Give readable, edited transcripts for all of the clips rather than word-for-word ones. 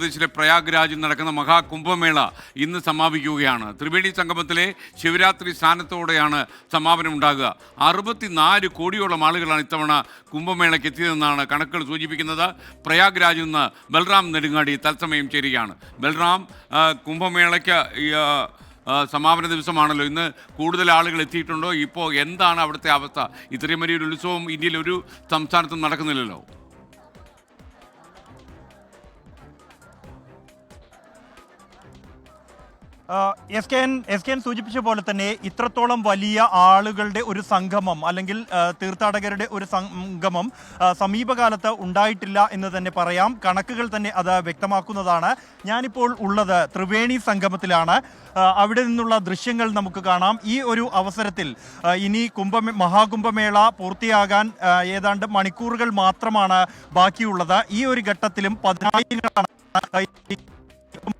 പ്രദേശിലെ പ്രയാഗ്രാജിൽ നടക്കുന്ന മഹാകുംഭമേള ഇന്ന് സമാപിക്കുകയാണ്. ത്രിവേണി സംഗമത്തിലെ ശിവരാത്രി സ്നാനത്തോടെയാണ് സമാപനം ഉണ്ടാകുക. 64 കോടിയോളം ആളുകളാണ് ഇത്തവണ കുംഭമേളയ്ക്ക് എത്തിയതെന്നാണ് കണക്കുകൾ സൂചിപ്പിക്കുന്നത്. പ്രയാഗ്രാജിൽ നിന്ന് ബൽറാം നെടുങ്ങാടി തത്സമയം ചേരുകയാണ്. ബൽറാം, കുംഭമേളയ്ക്ക് സമാപന ദിവസമാണല്ലോ, ഇന്ന് കൂടുതൽ ആളുകൾ എത്തിയിട്ടുണ്ടോ? ഇപ്പോൾ എന്താണ് അവിടുത്തെ അവസ്ഥ? ഇത്രയും വലിയൊരു ഉത്സവം ഇന്ത്യയിൽ ഒരു സംസ്ഥാനത്തും നടക്കുന്നില്ലല്ലോ. എസ് കെ എൻ സൂചിപ്പിച്ച പോലെ തന്നെ ഇത്രത്തോളം വലിയ ആളുകളുടെ ഒരു സംഗമം അല്ലെങ്കിൽ തീർത്ഥാടകരുടെ ഒരു സംഗമം സമീപകാലത്ത് ഉണ്ടായിട്ടില്ല എന്ന് തന്നെ പറയാം. കണക്കുകൾ തന്നെ അത് വ്യക്തമാക്കുന്നതാണ്. ഞാനിപ്പോൾ ഉള്ളത് ത്രിവേണി സംഗമത്തിലാണ്. അവിടെ നിന്നുള്ള ദൃശ്യങ്ങൾ നമുക്ക് കാണാം. ഈ ഒരു അവസരത്തിൽ ഇനി മഹാകുംഭമേള പൂർത്തിയാകാൻ ഏതാണ്ട് മണിക്കൂറുകൾ മാത്രമാണ് ബാക്കിയുള്ളത്. ഈ ഒരു ഘട്ടത്തിലും 10,000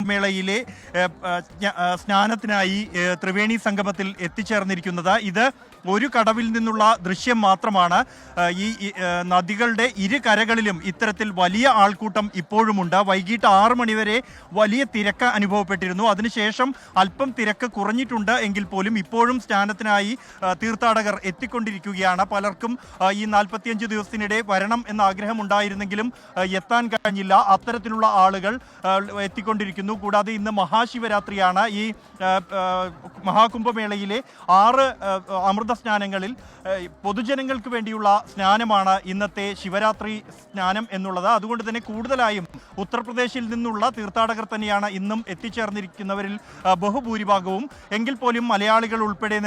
മേളയിലെ സ്നാനത്തിനായി ത്രിവേണി സംഗമത്തിൽ എത്തിച്ചേർന്നിരിക്കുന്നത്. ഇത് ഒരു കടവിൽ നിന്നുള്ള ദൃശ്യം മാത്രമാണ്. ഈ നദികളുടെ ഇരു കരകളിലും ഇത്തരത്തിൽ വലിയ ആൾക്കൂട്ടം ഇപ്പോഴുമുണ്ട്. വൈകിട്ട് 6 മണിവരെ വലിയ തിരക്ക് അനുഭവപ്പെട്ടിരുന്നു. അതിനുശേഷം അല്പം തിരക്ക് കുറഞ്ഞിട്ടുണ്ട് എങ്കിൽ പോലും ഇപ്പോഴും സ്നാനത്തിനായി തീർത്ഥാടകർ എത്തിക്കൊണ്ടിരിക്കുകയാണ്. പലർക്കും ഈ 45 ദിവസത്തിനിടെ വരണം എന്ന ആഗ്രഹം ഉണ്ടായിരുന്നെങ്കിലും എത്താൻ കഴിഞ്ഞില്ല. അത്തരത്തിലുള്ള ആളുകൾ എത്തിക്കൊണ്ടിരിക്കുന്നു. കൂടാതെ ഇന്ന് മഹാശിവരാത്രിയാണ്. ഈ മഹാകുംഭമേളയിലെ 6 അമൃത സ്നാനങ്ങളിൽ പൊതുജനങ്ങൾക്ക് വേണ്ടിയുള്ള സ്നാനമാണ് ഇന്നത്തെ ശിവരാത്രി സ്നാനം എന്നുള്ളത്. അതുകൊണ്ട് തന്നെ കൂടുതലായും ഉത്തർപ്രദേശിൽ നിന്നുള്ള തീർത്ഥാടകർ തന്നെയാണ് ഇന്നും എത്തിച്ചേർന്നിരിക്കുന്നവരിൽ ബഹുഭൂരിഭാഗവും. എങ്കിൽ പോലും മലയാളികൾ ഉൾപ്പെടെ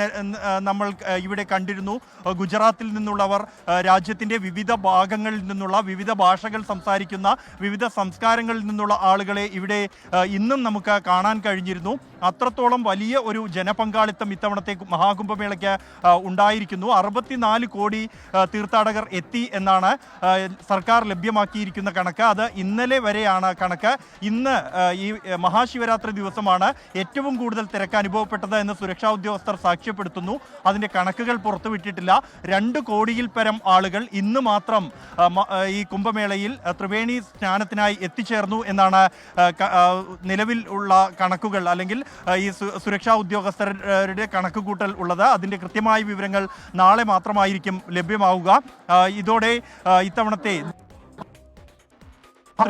നമ്മൾ ഇവിടെ കണ്ടിരുന്നു. ഗുജറാത്തിൽ നിന്നുള്ളവർ, രാജ്യത്തിൻ്റെ വിവിധ ഭാഗങ്ങളിൽ നിന്നുള്ള വിവിധ ഭാഷകൾ സംസാരിക്കുന്ന വിവിധ സംസ്കാരങ്ങളിൽ നിന്നുള്ള ആളുകളെ ഇവിടെ ഇന്നും നമുക്ക് കാണാൻ കഴിഞ്ഞിരുന്നു. അത്രത്തോളം വലിയ ഒരു ജനപങ്കാളിത്തം ഇത്തവണത്തെ മഹാകുംഭമേളയ്ക്ക് ഉണ്ടായിരിക്കുന്നു. 64 കോടി തീർത്ഥാടകർ എത്തി എന്നാണ് സർക്കാർ ലഭ്യമാക്കിയിരിക്കുന്ന കണക്ക്. അത് ഇന്നലെ വരെയാണ് കണക്ക്. ഇന്ന് ഈ മഹാശിവരാത്രി ദിവസമാണ് ഏറ്റവും കൂടുതൽ തിരക്ക് അനുഭവപ്പെട്ടത് എന്ന് സുരക്ഷാ ഉദ്യോഗസ്ഥർ സാക്ഷ്യപ്പെടുത്തുന്നു. അതിൻ്റെ കണക്കുകൾ പുറത്തുവിട്ടിട്ടില്ല. 2 കോടിയിൽ പരം ആളുകൾ ഇന്ന് മാത്രം ഈ കുംഭമേളയിൽ ത്രിവേണി സ്നാനത്തിനായി എത്തിച്ചേർന്നു എന്നാണ് നിലവിൽ ഉള്ള കണക്കുകൾ, അല്ലെങ്കിൽ ഈ സുരക്ഷാ ഉദ്യോഗസ്ഥരുടെ കണക്കുകൂട്ടൽ ഉള്ളത്. അതിൻ്റെ കൃത്യമായ വിവരങ്ങൾ നാളെ മാത്രമായിരിക്കും ലഭ്യമാവുക. ഇതോടെ ഇത്തവണത്തെ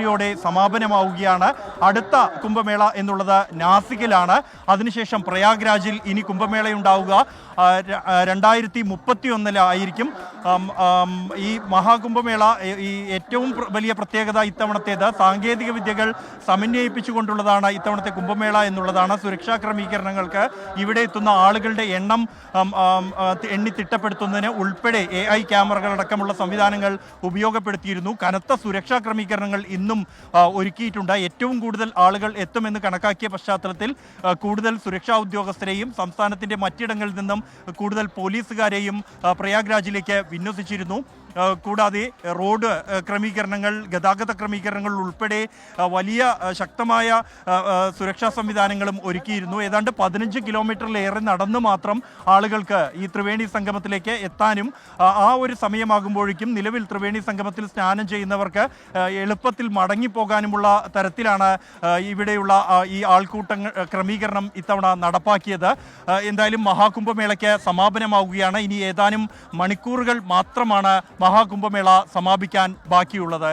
യോടെ സമാപനമാവുകയാണ്. അടുത്ത കുംഭമേള എന്നുള്ളത് നാസിക്കിലാണ്. അതിനുശേഷം പ്രയാഗ്രാജിൽ ഇനി കുംഭമേളയുണ്ടാവുക 2031 ഈ മഹാകുംഭമേള ഈ ഏറ്റവും വലിയ പ്രത്യേകത ഇത്തവണത്തേത് സാങ്കേതിക വിദ്യകൾ സമന്വയിപ്പിച്ചുകൊണ്ടുള്ളതാണ് ഇത്തവണത്തെ കുംഭമേള എന്നുള്ളതാണ്. സുരക്ഷാ ക്രമീകരണങ്ങൾക്ക് ഇവിടെ എത്തുന്ന ആളുകളുടെ എണ്ണം എണ്ണി തിട്ടപ്പെടുത്തുന്നതിന് ഉൾപ്പെടെ AI ക്യാമറകളടക്കമുള്ള സംവിധാനങ്ങൾ ഉപയോഗപ്പെടുത്തിയിരുന്നു. കനത്ത സുരക്ഷാ ക്രമീകരണങ്ങൾ ഇന്നും ഒരുക്കിയിട്ടുണ്ട്. ഏറ്റവും കൂടുതൽ ആളുകൾ എത്തുമെന്ന് കണക്കാക്കിയ പശ്ചാത്തലത്തിൽ കൂടുതൽ സുരക്ഷാ ഉദ്യോഗസ്ഥരെയും സംസ്ഥാനത്തിൻ്റെ മറ്റിടങ്ങളിൽ നിന്നും കൂടുതൽ പോലീസുകാരെയും പ്രയാഗ്രാജിലേക്ക് വിന്യസിച്ചിരുന്നു. കൂടാതെ റോഡ് ക്രമീകരണങ്ങൾ, ഗതാഗത ക്രമീകരണങ്ങൾ ഉൾപ്പെടെ വലിയ ശക്തമായ സുരക്ഷാ സംവിധാനങ്ങളും ഒരുക്കിയിരുന്നു. ഏതാണ്ട് 15 കിലോമീറ്ററിലേറെ നടന്നു മാത്രം ആളുകൾക്ക് ഈ ത്രിവേണി സംഗമത്തിലേക്ക് എത്താനും ആ ഒരു സമയമാകുമ്പോഴേക്കും നിലവിൽ ത്രിവേണി സംഗമത്തിൽ സ്നാനം ചെയ്യുന്നവർക്ക് എളുപ്പത്തിൽ മടങ്ങിപ്പോകാനുമുള്ള തരത്തിലാണ് ഇവിടെയുള്ള ഈ ആൾക്കൂട്ടങ്ങൾ ക്രമീകരണം ഇത്തവണ നടപ്പാക്കിയത്. എന്തായാലും മഹാകുംഭമേളയ്ക്ക് സമാപനമാവുകയാണ്. ഇനി ഏതാനും മണിക്കൂറുകൾ മാത്രമാണ് മഹാകുംഭമേള സമാപിക്കാൻ ബാക്കിയുള്ളത്.